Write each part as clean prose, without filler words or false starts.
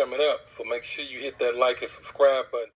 coming up. So make sure you hit that like and subscribe button.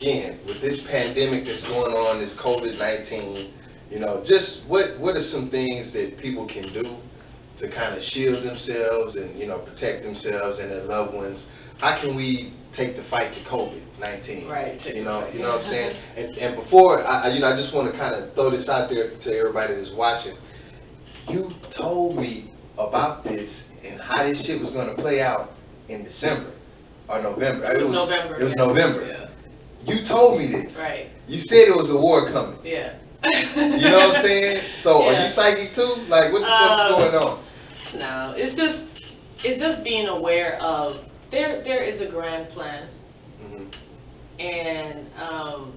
Again, with this pandemic that's going on, this COVID-19, you know, just what are some things that people can do to kind of shield themselves and, you know, protect themselves and their loved ones? How can we take the fight to COVID-19? Right. You know what I'm saying? And before, I just want to kind of throw this out there to everybody that's watching. You told me about this and how this shit was going to play out in December or November. It was November. It was November. Yeah. You told me this. Right. You said it was a war coming. Yeah. You know what I'm saying? So are you psychic too? Like what the fuck's going on? No, it's just being aware of there is a grand plan, and I'm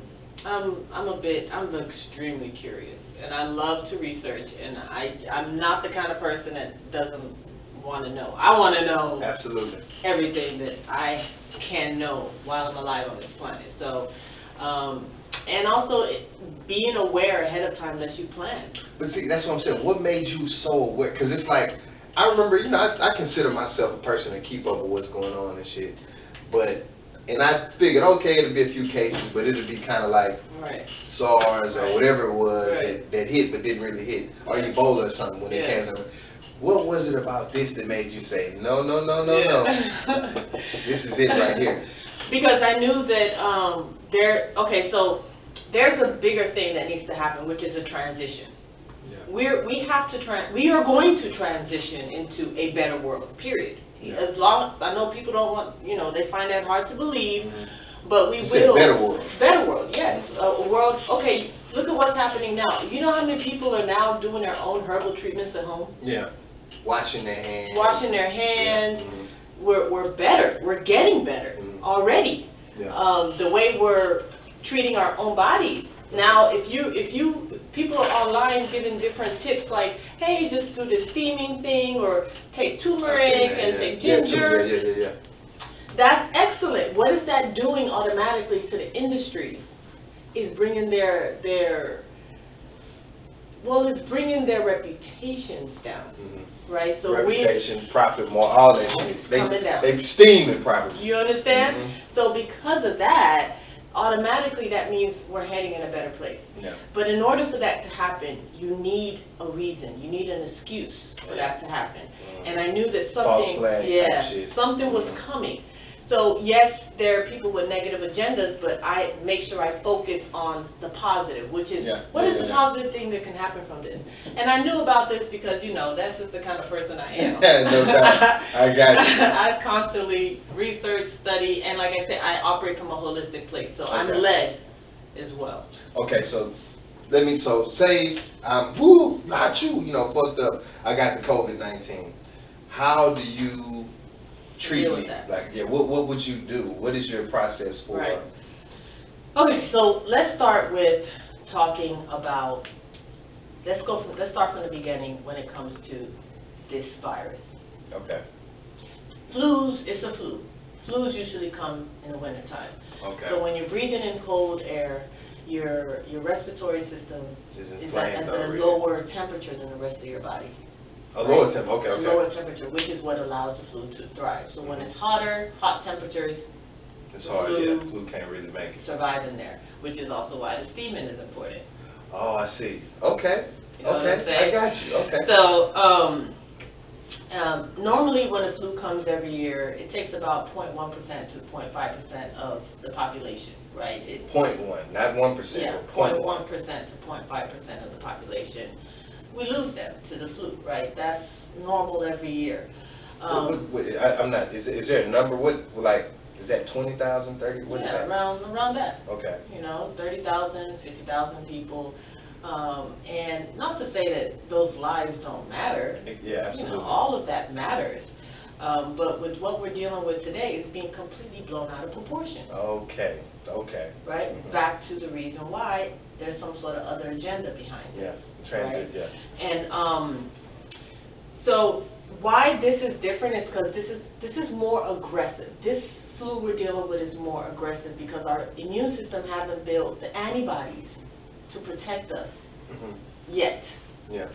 extremely curious, and I love to research, and I'm not the kind of person that doesn't want to know. I want to know absolutely everything that I can know while I'm alive on this planet. So, and also being aware ahead of time that you plan. But see, that's what I'm saying. What made you so aware? Because it's like, I remember, you know, I consider myself a person that keep up with what's going on and shit. And I figured, okay, it'll be a few cases, but it'll be kind of like SARS or whatever it was that hit but didn't really hit, or Ebola or something when it came to. What was it about this that made you say, no, no, no, no, no, this is it right here? Because I knew that so there's a bigger thing that needs to happen, which is a transition. We are going to transition into a better world, period. As long, I know people don't want, you know, they find that hard to believe, but we will. Better world. Better world, yes. A world, okay, look at what's happening now. You know how many people are now doing their own herbal treatments at home? Yeah. Washing their hands. Washing their hands. We're better. We're getting better already. The way we're treating our own bodies. Now, if you people are online giving different tips like, hey, just do this steaming thing, or take turmeric and take ginger. That's excellent. What is that doing automatically to the industry? Is bringing it's bringing their reputations down, right? So reputation, profit, more, all that shit. They steaming profit. You understand? So because of that, automatically that means we're heading in a better place. But in order for that to happen, you need a reason. You need an excuse for that to happen. And I knew that something was coming. So yes, there are people with negative agendas, but I make sure I focus on the positive, which is what is the positive thing that can happen from this? And I knew about this because, you know, that's just the kind of person I am. No doubt. I got you. I constantly research, study, and like I said, I operate from a holistic place, so I'm led as well. Okay, so say I'm not you know, fucked up. I got the COVID-19. How do you treat me? Like, what would you do? What is your process for? Okay, so let's start with talking about. Let's start from the beginning when it comes to this virus. Okay. Flus, it's a flu. Flus usually come in the wintertime. Okay. So when you're breathing in cold air, your respiratory system is at a lower temperature than the rest of your body. A lower temperature, A lower temperature, which is what allows the flu to thrive. So when it's hotter, hot temperatures, it's hard. The flu can't really make it. Survive in there, which is also why the steaming is important. Oh, I see. Okay. You know what I'm saying? I got you. Okay. So normally when a flu comes every year, it takes about 0.1% to 0.5% of the population, right? 0.1, not 1%. Yeah, 0.1% to 0.5% of the population. We lose them to the flu, right? That's normal every year. I'm not. Is there a number? Is that 20,000, 30? What is that? Around that. Okay. You know, 30,000, 50,000 people. And not to say that those lives don't matter. Yeah, absolutely. You know, all of that matters. But with what we're dealing with today, it's being completely blown out of proportion. Okay. Right? Back to the reason why there's some sort of other agenda behind it. Yeah, transit, right? yeah. And so why this is different is because this is more aggressive. This flu we're dealing with is more aggressive because our immune system hasn't built the antibodies to protect us yet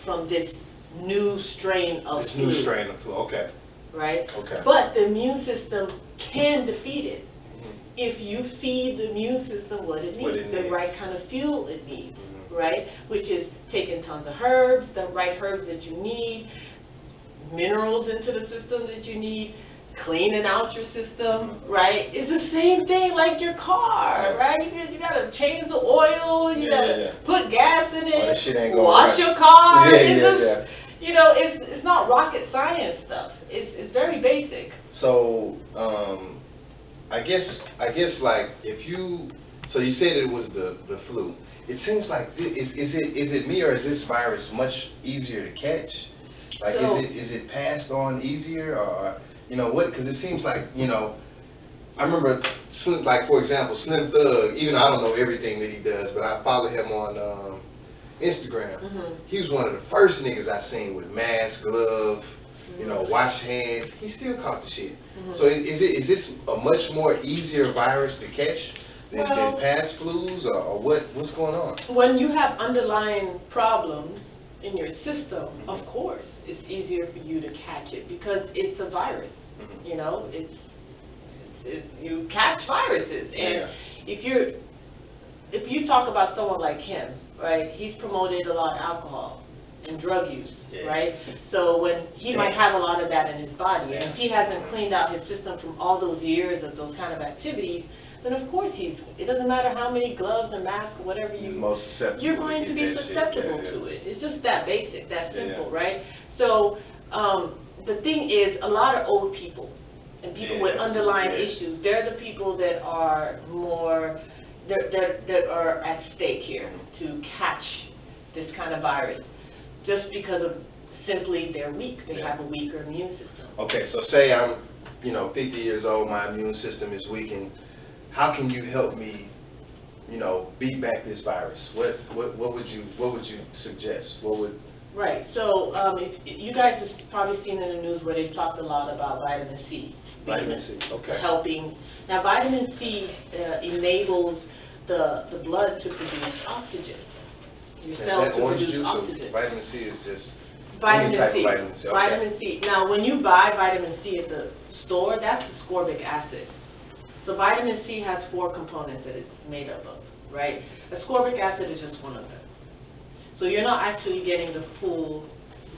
from this new strain of flu. This new strain of flu, okay. Right? Okay. But the immune system can defeat it if you feed the immune system what it needs, the right kind of fuel it needs, right? Which is taking tons of herbs, the right herbs that you need, minerals into the system that you need, cleaning out your system, right? It's the same thing like your car, right? You gotta change the oil, you gotta put gas in it, that shit ain't wash your car. Yeah. You know, it's not rocket science stuff. It's very basic. So, I guess like if you, so you said it was the flu. It seems like is it me, or is this virus much easier to catch? Like, so, is it passed on easier, or you know what? Because it seems like, you know, I remember like, for example, Slim Thug. Even though I don't know everything that he does, but I follow him on Instagram. He was one of the first niggas I seen with mask, glove, you know, wash hands. He still caught the shit. So is this a much more easier virus to catch than past flus, or what's going on? When you have underlying problems in your system, of course, it's easier for you to catch it because it's a virus. You know, you catch viruses, and if you talk about someone like him, right? He's promoted a lot of alcohol and drug use, right? So when he might have a lot of that in his body, and if he hasn't cleaned out his system from all those years of those kind of activities, then of course it doesn't matter how many gloves and masks or whatever you're going to be susceptible to it. It's just that basic, that simple, right? So the thing is, a lot of old people and people with underlying issues, they're the people that are more that are at stake here to catch this kind of virus, just because of simply they're weak. They have a weaker immune system. Okay, so say I'm, 50 years old, my immune system is weakened. How can you help me, beat back this virus? What would you suggest? Right. So if you guys have probably seen in the news where they've talked a lot about vitamin C. Vitamin C, okay. Helping. Now, vitamin C enables the blood to produce oxygen. Your cells to produce oxygen. Vitamin C is just vitamin C. Vitamin C. Okay. Vitamin C. Now, when you buy vitamin C at the store, that's ascorbic acid. So vitamin C has 4 components that it's made up of, right? Ascorbic acid is just one of them. So you're not actually getting the full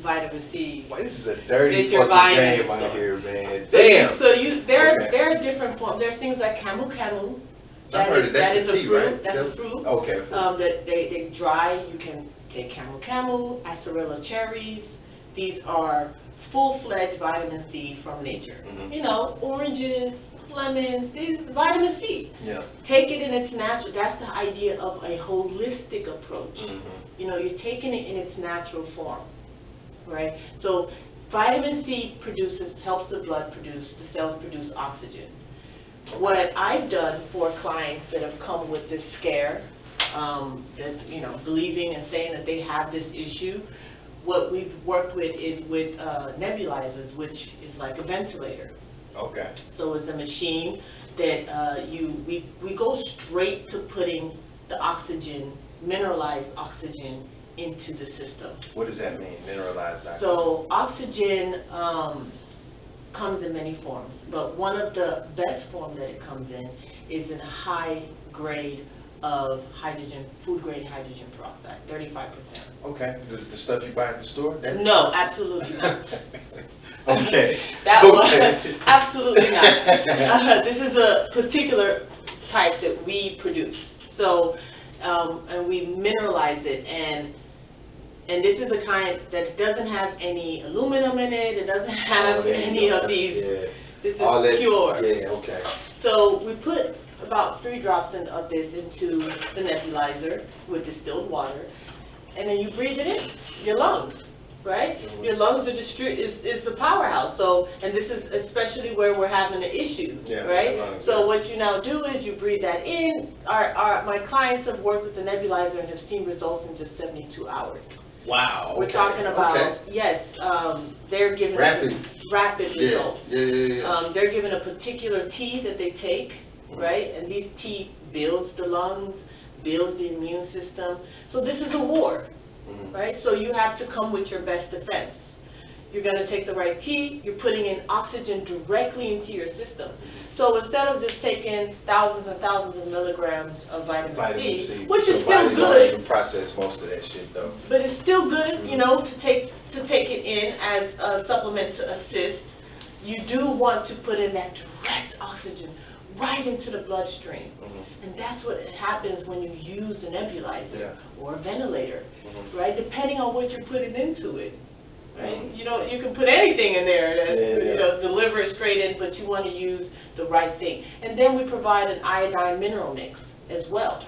vitamin C. Well, this is a dirty fucking game out here, man. Damn. So there are different forms. There's things like camu. I've heard of that. That is a fruit. Right? That's a fruit. Okay. That they dry. You can take camu, acerilla cherries. These are full-fledged vitamin C from nature. Oranges, lemons, these vitamin C. Yeah. Take it in its natural. That's the idea of a holistic approach. You're taking it in its natural form, right? So vitamin C helps the cells produce oxygen. What I've done for clients that have come with this scare, that believing and saying that they have this issue, what we've worked with is with nebulizers, which is like a ventilator. Okay. So it's a machine that we go straight to putting the oxygen, mineralized oxygen, into the system. What does that mean, mineralized oxygen? So oxygen comes in many forms, but one of the best form that it comes in is in a high grade of hydrogen, food grade hydrogen peroxide, 35%. Okay, the stuff you buy at the store? No, absolutely not. Okay. Absolutely not. This is a particular type that we produce. So, and we mineralize it, and this is a kind that doesn't have any aluminum in it. It doesn't have any of these. This is pure. Yeah. Okay. So we put about 3 drops of this into the nebulizer with distilled water, and then you breathe it in, your lungs, right? Your lungs are is the powerhouse. So, and this is especially where we're having the issues, right? Lungs, so what you now do is you breathe that in. My clients have worked with the nebulizer and have seen results in just 72 hours. Wow. We're talking about, yes, they're given rapid results. They're given a particular tea that they take, right? And these tea builds the lungs, builds the immune system. So this is a war, right? So you have to come with your best defense. You're going to take the right tea. You're putting in oxygen directly into your system. So instead of just taking thousands and thousands of milligrams of vitamin C, which is still good. Don't even process most of that shit though. But it's still good, you know, to take it in as a supplement to assist. You do want to put in that direct oxygen right into the bloodstream. And that's what happens when you use the nebulizer or a ventilator, right? Depending on what you're putting into it. Right? You know, you can put anything in there that you know, deliver it straight in, but you want to use the right thing. And then we provide an iodine mineral mix as well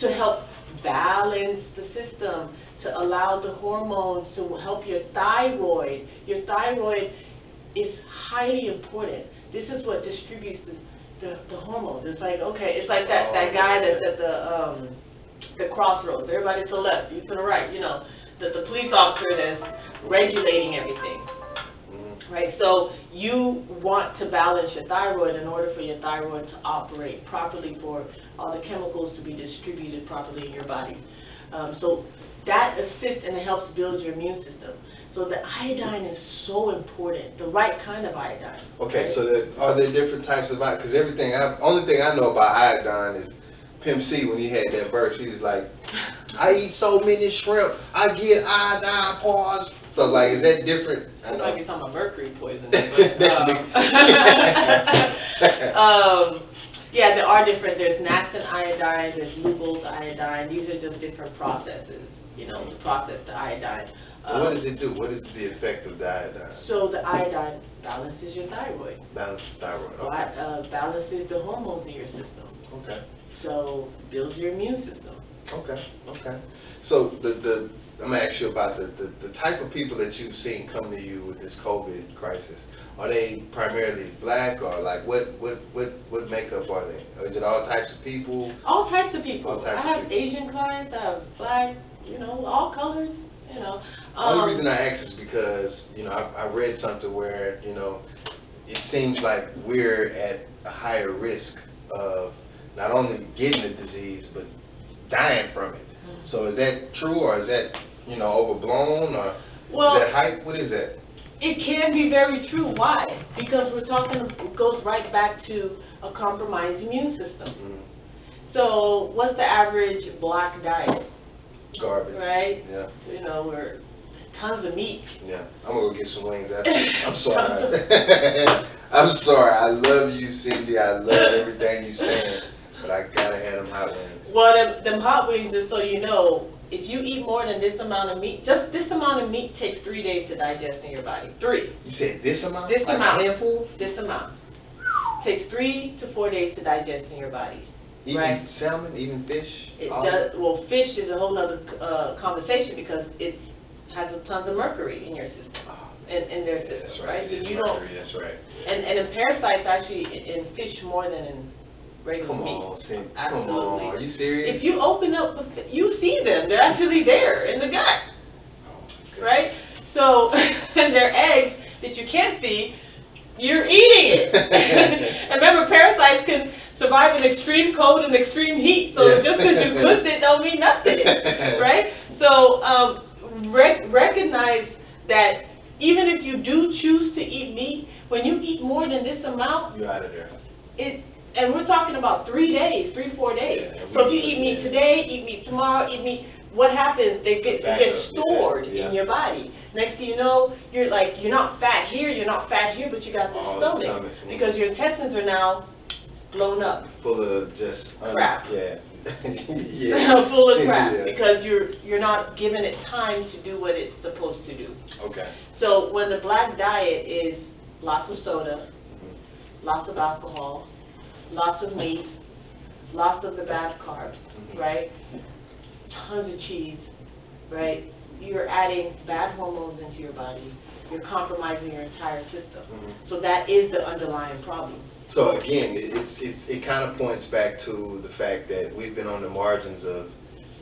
to help balance the system, to allow the hormones to help your thyroid. Your thyroid is highly important. This is what distributes the hormones. It's like, it's like that guy that's at the crossroads. Everybody to the left, you to the right, you know. The police officer that's regulating everything, right? So you want to balance your thyroid in order for your thyroid to operate properly, for all the chemicals to be distributed properly in your body. So that assists and it helps build your immune system. So the iodine is so important, the right kind of iodine. Okay, right? so are there different types of iodine? Because only thing I know about iodine is Pimp C, when he had that verse, he was like, I eat so many shrimp, I get iodine pause. So, like, is that different? I know. Like you're talking about mercury poisoning. Yeah, there are different. There's Naston iodine, there's Lugol's iodine. These are just different processes, you know, to process the iodine. What does it do? What is the effect of the iodine? So the iodine balances your thyroid. Balances thyroid, balances the hormones in your system. Okay. So builds your immune system. Okay. So I'm gonna ask you about the type of people that you've seen come to you with this COVID crisis. Are they primarily black, or like what makeup are they? Or is it all types of people? All types of people. All types I have of people. Asian clients. I have black. You know, all colors. You know. The only reason I ask is because, you know, I read something where, you know, it seems like we're at a higher risk of not only getting the disease, but dying from it. So is that true, or is that, you know, overblown, or is that hype? What is that? It can be very true. Why? Because it goes right back to a compromised immune system. So what's the average black diet? Garbage. Right? Yeah. You know, we're tons of meat. Yeah. I'm going to go get some wings after. I'm sorry. I'm sorry. I love you, Cindy. I love everything you're saying. But I got to have them hot wings. Well, them hot wings, just so you know, if you eat more than this amount of meat, just this amount of meat takes 3 days to digest in your body. 3. You said this amount? This like amount. A handful? This amount. Takes 3 to 4 days to digest in your body. Even salmon, even fish? It does. Well, fish is a whole other conversation because it has tons of mercury in your system, in their system, right? So you mercury, that's right. And in parasites actually in fish more than in regular meat. Come on, Cindy. Absolutely. Come on, are you serious? If you open up, you see them. They're actually there in the gut, right? So, and they're eggs that you can't see. You're eating it. And remember, parasites can survive in extreme cold and extreme heat. So just because you cooked it don't mean nothing, right? So recognize that even if you do choose to eat meat, when you eat more than this amount, you're out of there. And we're talking about 3 days, 3-4 days. Yeah, so if you eat meat today, eat meat tomorrow, eat meat, what happens? It gets stored in your body. Next thing you know, you're not fat here, but you got the stomach because your intestines are now blown up. Full of just crap. Yeah. Full of crap because you're not giving it time to do what it's supposed to do. Okay. So when the black diet is lots of soda, lots of alcohol, lots of meat, lots of the bad carbs, right? Tons of cheese, right, you're adding bad hormones into your body. You're compromising your entire system. So that is the underlying problem. So again, it kind of points back to the fact that we've been on the margins of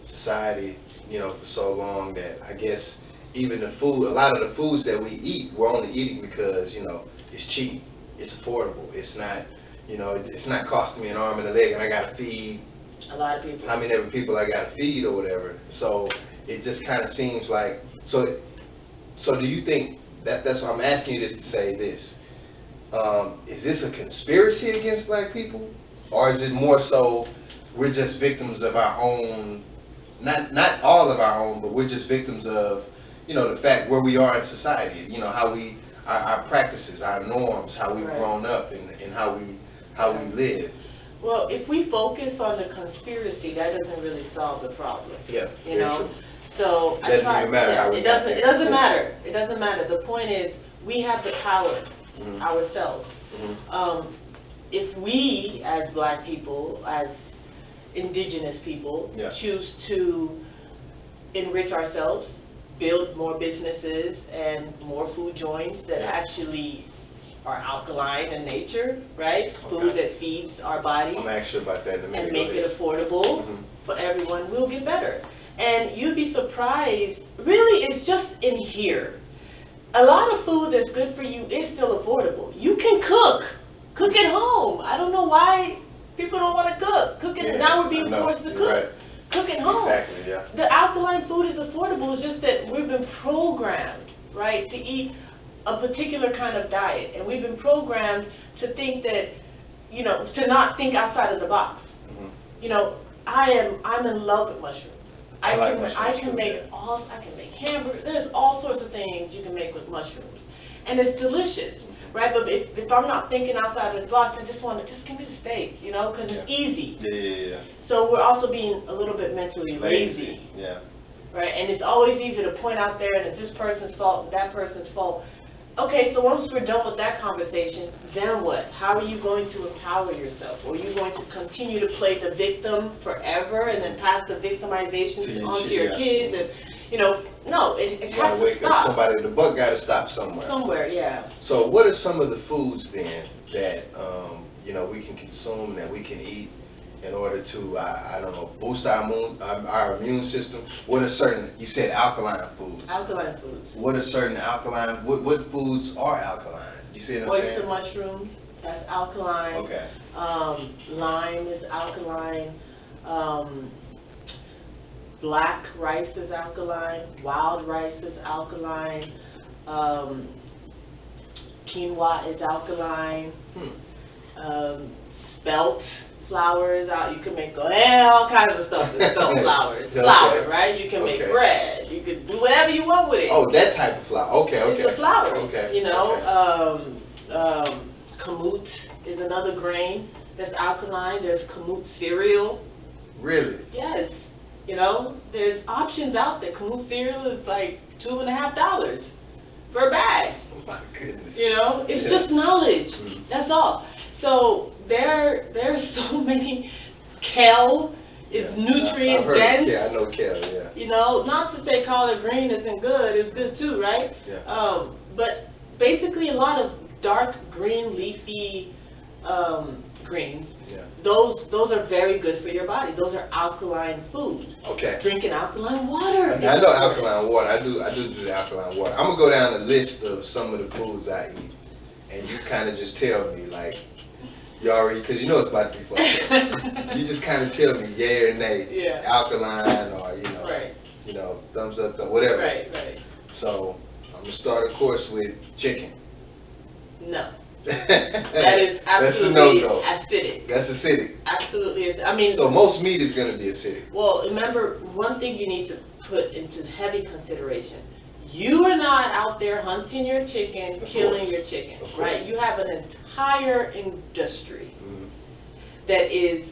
society, you know, for so long that I guess even the food, a lot of the foods that we eat, we're only eating because, you know, it's cheap, it's affordable, it's not, you know, it's not costing me an arm and a leg, and I got to feed a lot of people. How many other people I got to feed or whatever. So it just kind of seems like, so do you think that's why I'm asking you this to say this? Is this a conspiracy against black people, or is it more so we're just victims of our own? Not all of our own, but we're just victims of, you know, the fact where we are in society. You know, how we our practices, our norms, how we've grown up, and how we live. Well, if we focus on the conspiracy, that doesn't really solve the problem. Yeah, you know. True. So it doesn't even matter how we it doesn't matter. It doesn't matter. The point is, we have the power ourselves. If we, as black people, as indigenous people, choose to enrich ourselves, build more businesses and more food joints that actually are alkaline in nature, right? Food that feeds our body. I'm actually about that in a minute. And make it affordable for everyone, we'll get better. And you'd be surprised, really, it's just in here. A lot of food that's good for you is still affordable. You can cook at home. I don't know why people don't want to cook. Now we're being forced to cook. Right. Cook at home. Exactly, yeah. The alkaline food is affordable. It's just that we've been programmed, right, to eat a particular kind of diet, and we've been programmed to think that, you know, to not think outside of the box. You know, I'm in love with mushrooms. I can make hamburgers. There's all sorts of things you can make with mushrooms, and it's delicious, right? But if I'm not thinking outside of the box, I just give me the steak, you know, because it's easy. Yeah. So we're also being a little bit mentally lazy. Yeah. Right, and it's always easy to point out there, and it's this person's fault, that person's fault. Okay, so once we're done with that conversation, then what? How are you going to empower yourself? Or are you going to continue to play the victim forever and then pass the victimization onto your kids? And, you know, no, it has to stop. The buck got to stop somewhere. Somewhere, yeah. So what are some of the foods then that, you know, we can consume, that we can eat in order to, I don't know, boost our immune system? What are certain, you said alkaline foods. Alkaline foods. What are certain alkaline, what foods are alkaline? You see what I'm saying? Oyster mushrooms, that's alkaline. Okay. Lime is alkaline. Black rice is alkaline. Wild rice is alkaline. Quinoa is alkaline. Spelt flours out. You can make all kinds of stuff with spelt flour. It's flour, right? You can make bread. You can do whatever you want with it. Oh, that type of flour. Okay. It's a flour. Okay. You know, kamut is another grain that's alkaline. There's kamut cereal. Really? Yes. You know, there's options out there. Kamut cereal is like $2.50 for a bag. Oh my goodness. You know, it's just knowledge. That's all. So there's so many. Kale is nutrient dense. Yeah, I know kale. Yeah. You know, not to say collard green isn't good. It's good too, right? Yeah. But basically, a lot of dark green leafy greens. Yeah. Those are very good for your body. Those are alkaline foods. Okay. Drinking alkaline water. I know alkaline water. I do the alkaline water. I'm gonna go down the list of some of the foods I eat, and you kind of just tell me, like, you already, because you know it's about to be fucked up. You just kind of tell me yay or nay, alkaline, or you know, thumbs up, whatever. Right. So I'm gonna start, of course, with chicken. No. That is absolutely acidic. That's acidic. Absolutely. I mean, so most meat is going to be acidic. Well, remember, one thing you need to put into heavy consideration. You are not out there hunting your chicken, killing your chicken, right? You have an entire industry that is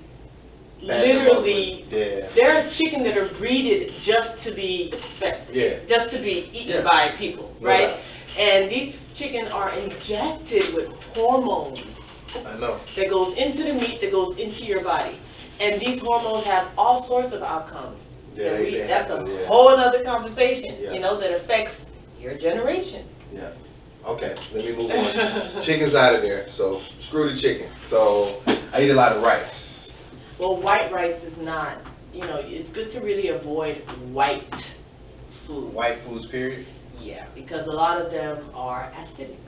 literally, there are chicken that are breeded just to be fed, just to be eaten by people, right? And these chicken are injected with hormones. I know. That goes into the meat, that goes into your body. And these hormones have all sorts of outcomes. Yeah, that's a whole other conversation, you know, that affects your generation. Yeah. Okay, let me move on. Chicken's out of there, so screw the chicken. So I eat a lot of rice. Well, white rice is not, you know, it's good to really avoid white food. White foods, period? Yeah, because a lot of them are acidic.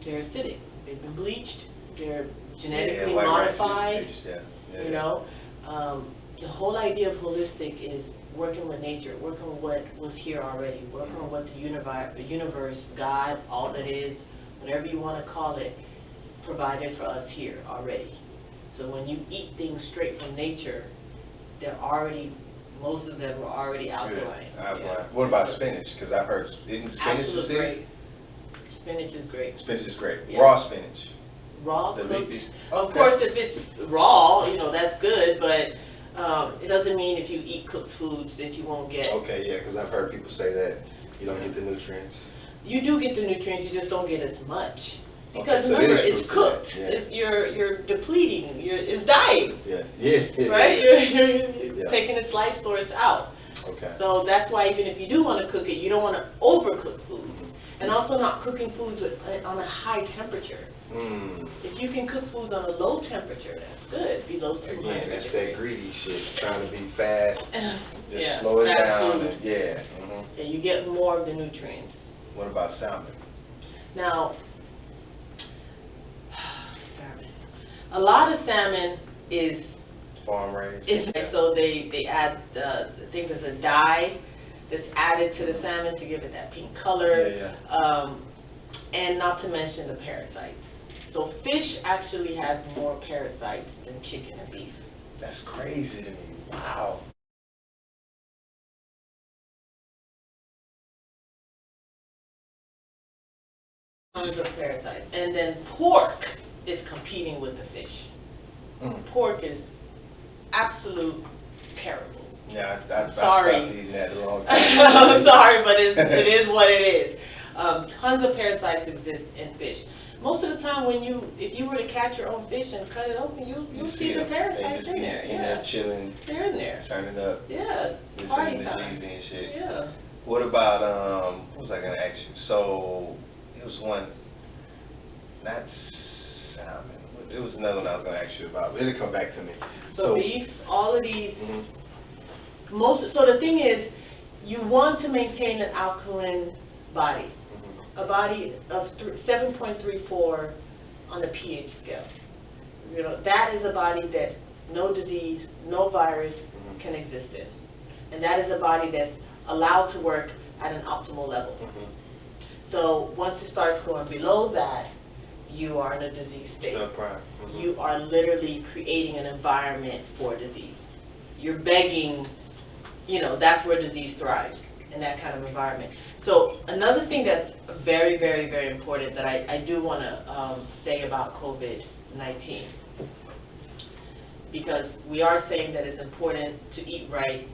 They're acidic. They've been bleached. They're genetically modified. You know, the whole idea of holistic is working with nature, working with what was here already, working with what the universe, God, all that is, whatever you want to call it, provided for us here already. So when you eat things straight from nature, they're already, most of them are already alkaline. Yeah. What about spinach? Because I've heard, isn't spinach Absolutely great. Spinach is great. Spinach is great. Yeah. Raw spinach. Raw, the cooked. leafy. Of course, if it's raw, you know, that's good, but it doesn't mean if you eat cooked foods that you won't get. Okay, yeah, because I've heard people say that you don't get the nutrients. You do get the nutrients, you just don't get as much. Because so remember, it's cooked. Yeah. You're depleting. It's dying. Yeah. Right? You're taking its life source out. Okay. So that's why even if you do want to cook it, you don't want to overcook foods. And also not cooking foods on a high temperature. If you can cook foods on a low temperature, that's good. Below 200. Again, that's that greedy shit. Trying to be fast. Just slow it fast down. food. And, you get more of the nutrients. What about salmon? Now, salmon. A lot of salmon is farm raised. So they add, I think there's a dye that's added to the salmon to give it that pink color. And not to mention the parasites. So fish actually has more parasites than chicken and beef. That's crazy to me. Wow. Tons of parasites. And then pork is competing with the fish. Pork is absolute terrible. Yeah, I sorry. stopped eating that a long time. I'm sorry, but it is what it is. Tons of parasites exist in fish. Most of the time, if you were to catch your own fish and cut it open, you'll see the parasites in there. In there chilling. They're in there. Turning up. Yeah. Listening to Jeezy and shit. Yeah. What about what was I gonna ask you? So it was one, not salmon. It was another one I was gonna ask you about. It'll come back to me. So beef, all of these. So the thing is, you want to maintain an alkaline body. A body of 7.34 on the pH scale. You know, that is a body that no disease, no virus can exist in. And that is a body that's allowed to work at an optimal level. So once it starts going below that, you are in a disease state. You are literally creating an environment for disease. You're begging, you know, that's where disease thrives, in that kind of environment. So another thing that's very, very, very important that I do want to say about COVID-19, because we are saying that it's important to eat right,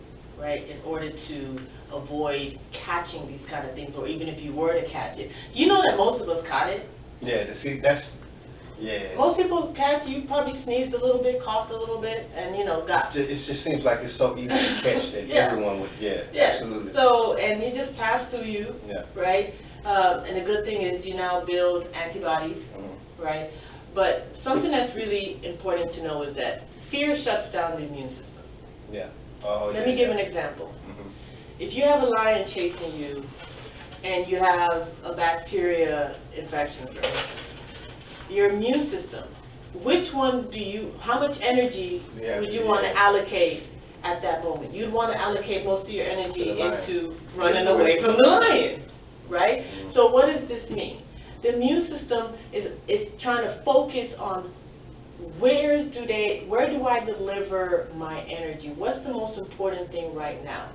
in order to avoid catching these kind of things, or even if you were to catch it. Do you know that most of us caught it? Yeah, see, that's, yeah. Most people catch, you probably sneezed a little bit, coughed a little bit, and, you know, got... It just seems like it's so easy to catch that everyone would, absolutely. So, and it just passed through you, right? And the good thing is you now build antibodies, right? But something that's really important to know is that fear shuts down the immune system. Let me give an example. If you have a lion chasing you, and you have a bacteria infection, your immune system, which one how much energy would you want to allocate at that moment? You'd want to allocate most of your energy into running away from the lion, right? So what does this mean? The immune system is trying to focus on where do I deliver my energy? What's the most important thing right now?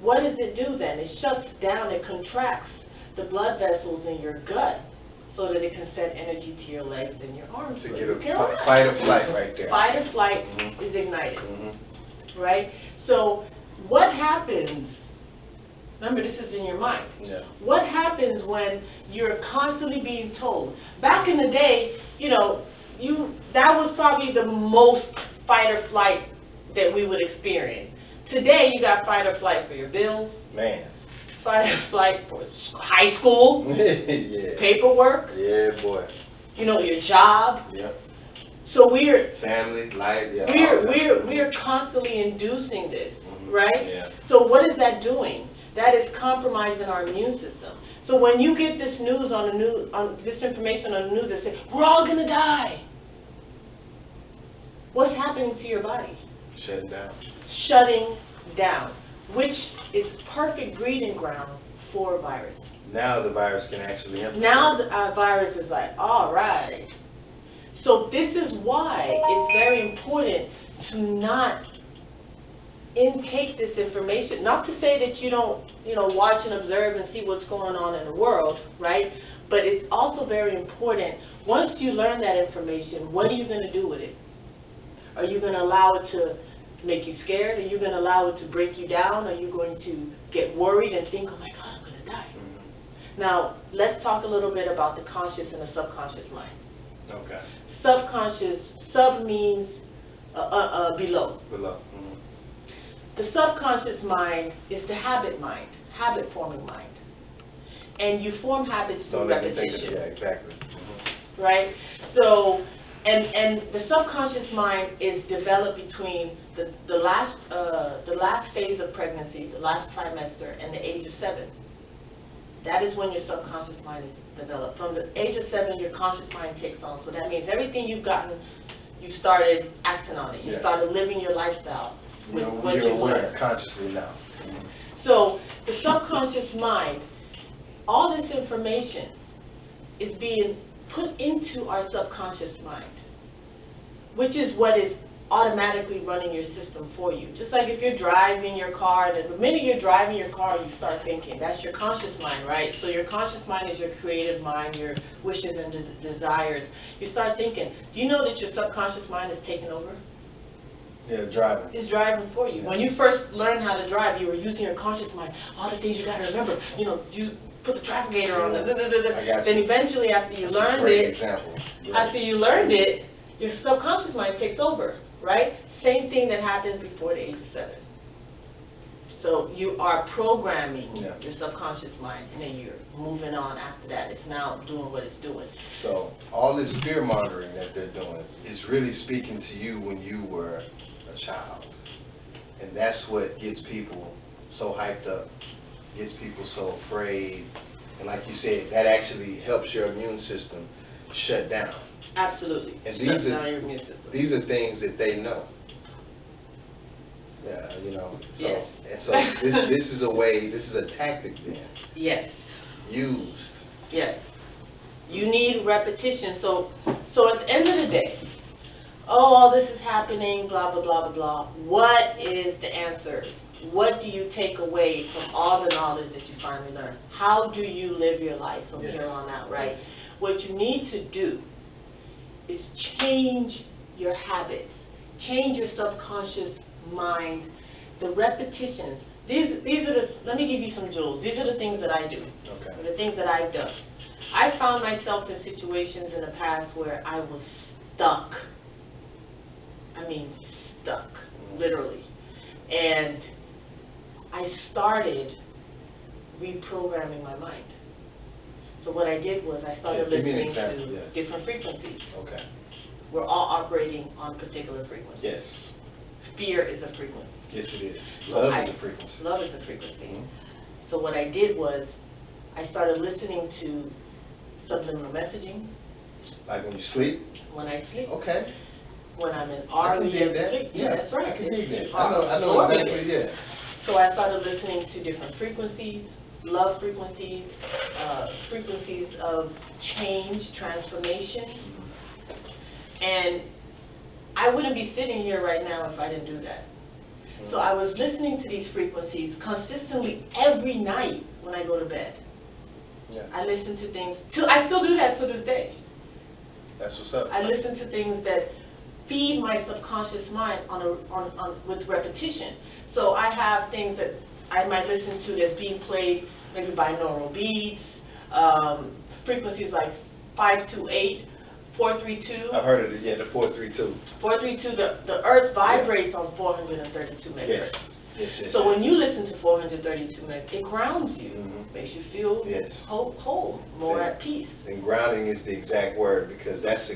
What does it do then? It shuts down, it contracts the blood vessels in your gut so that it can send energy to your legs and your arms. To get a fight or flight right there. Fight or flight is ignited, right? So what happens, remember this is in your mind, what happens when you're constantly being told? Back in the day, you know, that was probably the most fight or flight that we would experience. Today you got fight or flight for your bills. Man. Fight or flight for high school. Yeah. Paperwork. Yeah, boy. You know, your job. Yep. So we're family, life, yeah. We're constantly inducing this, right? Yeah. So what is that doing? That is compromising our immune system. So when you get this news on this information on the news that says we're all gonna die, what's happening to your body? Shutting down. Shutting down, which is perfect breeding ground for a virus. Now the virus can actually infiltrate. Now the virus is like, all right. So this is why it's very important to not intake this information. Not to say that you don't, watch and observe and see what's going on in the world, right? But it's also very important, once you learn that information, what are you going to do with it? Are you going to allow it to make you scared? Are you going to allow it to break you down? Are you going to get worried and think, oh my God, I'm going to die? Now, let's talk a little bit about the conscious and the subconscious mind. Okay. Subconscious, sub means below. Below. The subconscious mind is the habit mind, habit-forming mind. And you form habits through repetition. Yeah, exactly. Right? So, and the subconscious mind is developed between the last phase of pregnancy, the last trimester, and the age of 7. That is when your subconscious mind is developed. From the age of 7, your conscious mind takes on. So that means everything you've gotten, you started acting on it. You started living your lifestyle with what you've learned. Consciously now. So the subconscious mind, all this information is being put into our subconscious mind, which is what is automatically running your system for you. Just like if you're driving your car, and the minute you're driving your car, you start thinking. That's your conscious mind, right? So your conscious mind is your creative mind, your wishes and desires. You start thinking. Do you know that your subconscious mind is taking over? Yeah, driving. It's driving for you. Yeah. When you first learned how to drive, you were using your conscious mind. All the things you got to remember. You put the traffic gator on. Then eventually, after you learned it, after you learned it, your subconscious mind takes over. Right? Same thing that happens before the age of 7. So you are programming your subconscious mind, and then you're moving on after that. It's now doing what it's doing. So all this fear mongering that they're doing is really speaking to you when you were a child. And that's what gets people so hyped up, gets people so afraid. And like you said, that actually helps your immune system shut down. Absolutely. And these are things that they know. Yeah, So, yes. And so this is a way, this is a tactic then. Yes. Used. Yes. You need repetition. So at the end of the day, all this is happening, blah, blah, blah, blah, blah. What is the answer? What do you take away from all the knowledge that you finally learned? How do you live your life from here on out, right? Yes. What you need to do is change your habits, change your subconscious mind, the repetitions. These are let me give you some jewels. These are the things that I do, the things that I've done. I found myself in situations in the past where I was stuck. I mean, stuck, literally. And I started reprogramming my mind. So what I did was I started listening to different frequencies. Okay. We're all operating on particular frequencies. Yes. Fear is a frequency. Yes, it is. Love is a frequency. Love is a frequency. So what I did was I started listening to subliminal messaging. Like when you sleep? When I sleep. Okay. When I'm in REM sleep. Yeah, that's right. I can dig that. I know exactly, So I started listening to different frequencies. Love frequencies, frequencies of change, transformation. And I wouldn't be sitting here right now if I didn't do that. So I was listening to these frequencies consistently every night when I go to bed. Yeah. I listen to things, I still do that to this day. That's what's up. I listen to things that feed my subconscious mind with repetition. So I have things that I might listen to that's being played maybe binaural beats, frequencies like 528, 432. I've heard of it, the 432. 432, the earth vibrates on 432 megahertz. Yes. So when you listen to 432 minutes, it grounds you, makes you feel whole, more at peace. And grounding is the exact word, because that's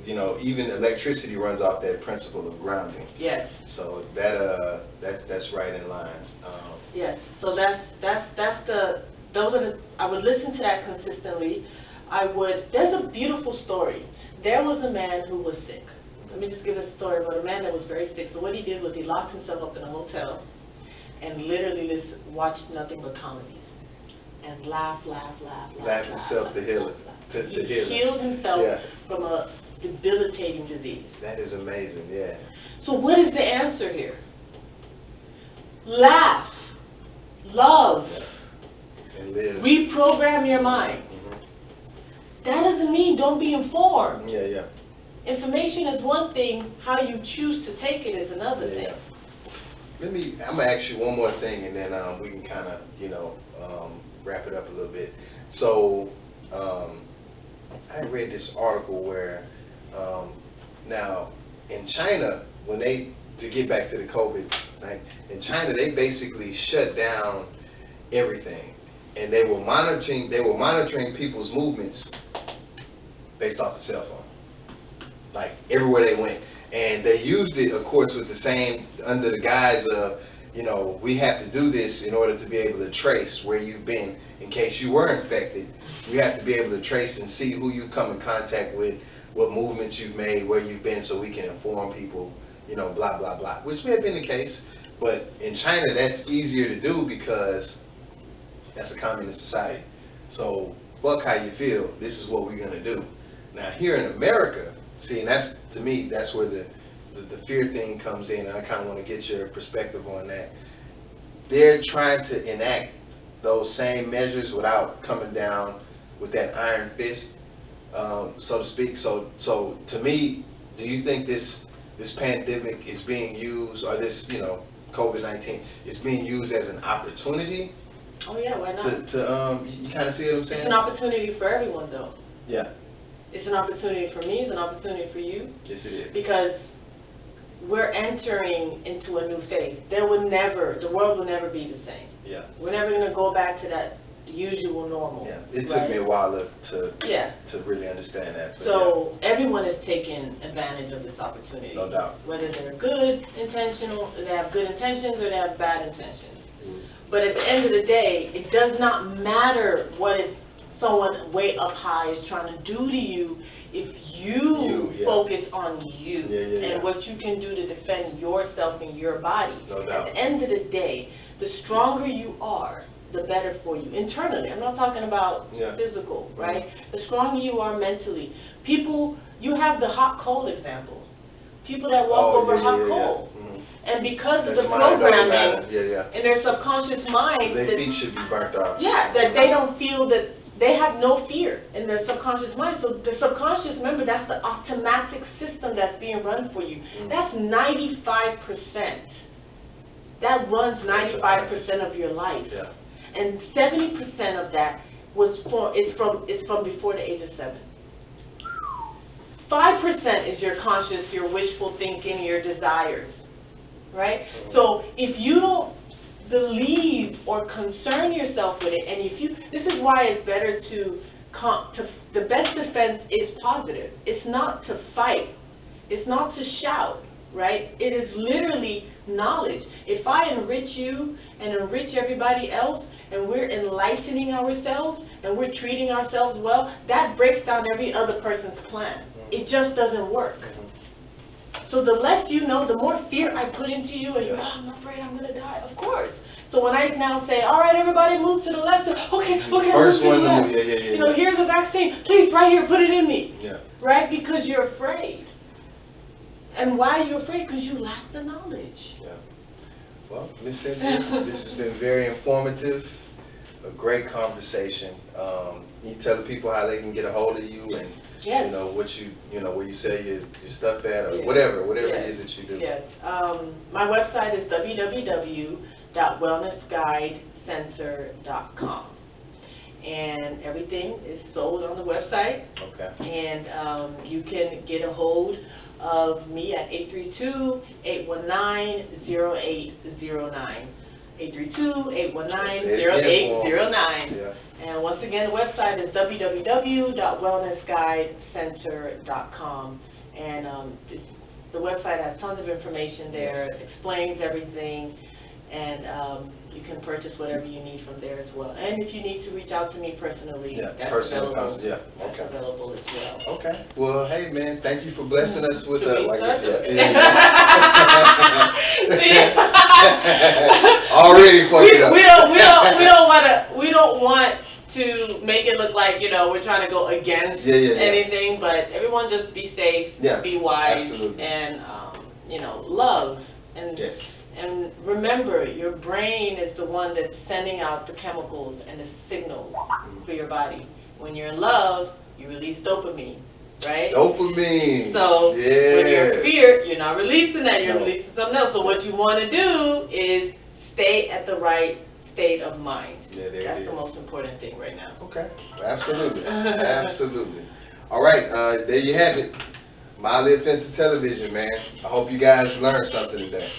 even electricity runs off that principle of grounding. Yes. So that's right in line. Yes. So I would listen to that consistently. There's a beautiful story. There was a man who was sick. Let me just give a story about a man that was very sick. So what he did was he locked himself up in a hotel and literally watched nothing but comedies and laughed himself to heal it. He healed himself from a debilitating disease. That is amazing, yeah. So what is the answer here? Laugh, love, and live. Reprogram your mind. That doesn't mean don't be informed. Yeah. Information is one thing, how you choose to take it is another thing. I'm going to ask you one more thing, and then we can kind of, wrap it up a little bit. So, I read this article where, now, in China, to get back to the COVID, in China, they basically shut down everything. And they were monitoring people's movements based off the cell phone, like everywhere they went. And they used it, of course, with the same, under the guise of, we have to do this in order to be able to trace where you've been in case you were infected. We have to be able to trace and see who you've come in contact with, what movements you've made, where you've been, so we can inform people, blah, blah, blah, which may have been the case. But in China, that's easier to do because that's a communist society. So, fuck how you feel, this is what we're going to do. Now, here in America, see, and to me, that's where the fear thing comes in, and I kind of want to get your perspective on that. They're trying to enact those same measures without coming down with that iron fist, so to speak. So to me, do you think this pandemic is being used, or this, COVID-19 is being used as an opportunity? Oh yeah, why not? You kind of see what I'm saying? It's an opportunity for everyone, though. Yeah. It's an opportunity for me. It's an opportunity for you. Yes, it is. Because we're entering into a new phase. The world will never be the same. Yeah. We're never going to go back to that usual normal. Yeah. It took me a while to really understand that. So everyone is taking advantage of this opportunity. No doubt. Whether they're they have good intentions or they have bad intentions. But at the end of the day, it does not matter what someone way up high is trying to do to you if you focus on you and what you can do to defend yourself and your body. No doubt. At the end of the day, the stronger you are, the better for you. Internally, I'm not talking about physical, right? The stronger you are mentally. You have the hot cold example. People that walk over hot cold. And because of the programming in their subconscious minds, their feet should be burnt off. Yeah, that they don't feel that they have no fear in their subconscious mind. So the subconscious, remember, that's the automatic system that's being run for you. That's 95%. That runs 95% of your life. Yeah. And 70% of that is from before the age of 7. 5% is your conscious, your wishful thinking, your desires. Right? So if you don't believe or concern yourself with it, and this is why it's better the best defense is positive. It's not to fight. It's not to shout, right? It is literally knowledge. If I enrich you and enrich everybody else, and we're enlightening ourselves, and we're treating ourselves well, that breaks down every other person's plan. It just doesn't work. So the less you know, the more fear I put into you, and you're, I'm afraid I'm going to die. Of course. So when I now say, all right, everybody move to the left. Okay, first move to the left. Yeah. Here's the vaccine. Please, right here, put it in me. Yeah. Right? Because you're afraid. And why are you afraid? Because you lack the knowledge. Yeah. Well, Ms. Cynthia, this has been very informative. A great conversation. You tell the people how they can get a hold of you and where you sell your stuff at, or whatever it is that you do. Yes. My website is www.wellnessguidecenter.com. and everything is sold on the website. Okay. And you can get a hold of me at 832-819-0809. 832-819-0809. Yeah. And once again, the website is www.wellnessguidecenter.com. And the website has tons of information there, explains everything, and you can purchase whatever you need from there as well. And if you need to reach out to me personally, that's available. That's available as well. Okay. Well, hey man, thank you for blessing us with like I said. Already fucked up. We don't want to make it look like, you know, we're trying to go against anything, but everyone just be safe, be wise, and you know, love. And and remember, your brain is the one that's sending out the chemicals and the signals for your body. When you're in love, you release dopamine, right? Dopamine. So when you're in fear, you're not releasing that, you're releasing something else. So what you want to do is stay at the right state of mind. That's the most important thing right now. Okay, absolutely, absolutely. All right, there you have it. Mildly Offensive Television, man. I hope you guys learned something today.